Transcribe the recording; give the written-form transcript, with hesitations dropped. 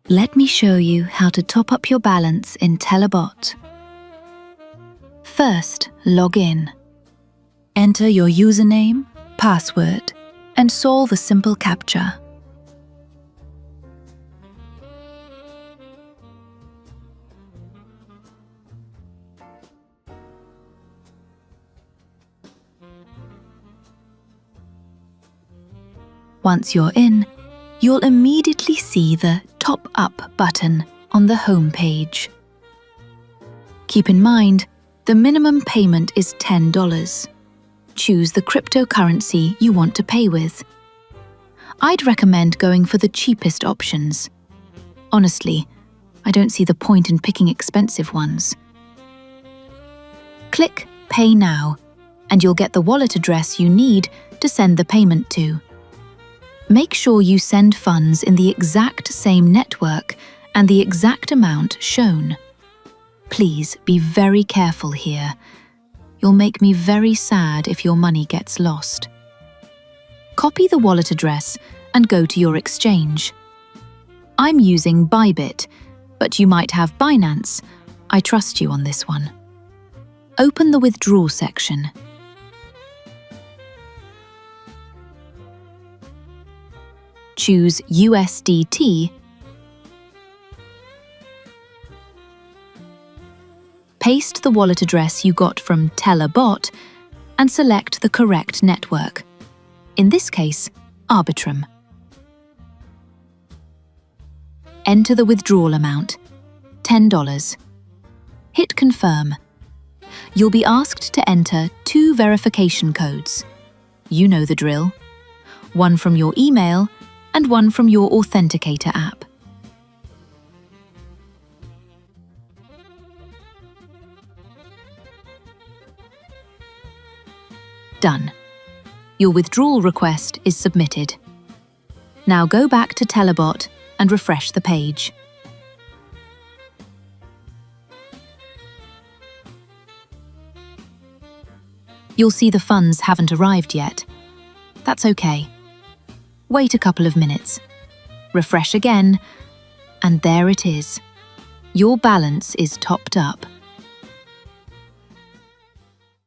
Let me show you how to top up your balance in Tellabot. First, log in. Enter your username, password, and solve a simple CAPTCHA. Once you're in, you'll immediately see the Top Up button on the home page. Keep in mind, the minimum payment is $10. Choose the cryptocurrency you want to pay with. I'd recommend going for the cheapest options. Honestly, I don't see the point in picking expensive ones. Click Pay Now, and you'll get the wallet address you need to send the payment to. Make sure you send funds in the exact same network and the exact amount shown. Please be very careful here. You'll make me very sad if your money gets lost. Copy the wallet address and go to your exchange. I'm using Bybit, but you might have Binance. I trust you on this one. Open the withdrawal section. Choose USDT. Paste the wallet address you got from tellabot and select the correct network. In this case, Arbitrum. Enter the withdrawal amount, $10. Hit Confirm. You'll be asked to enter 2 verification codes. You know the drill. One from your email and one from your Authenticator app. Done. Your withdrawal request is submitted. Now go back to Tellabot and refresh the page. You'll see the funds haven't arrived yet. That's okay. Wait a couple of minutes. Refresh again, and there it is. Your balance is topped up.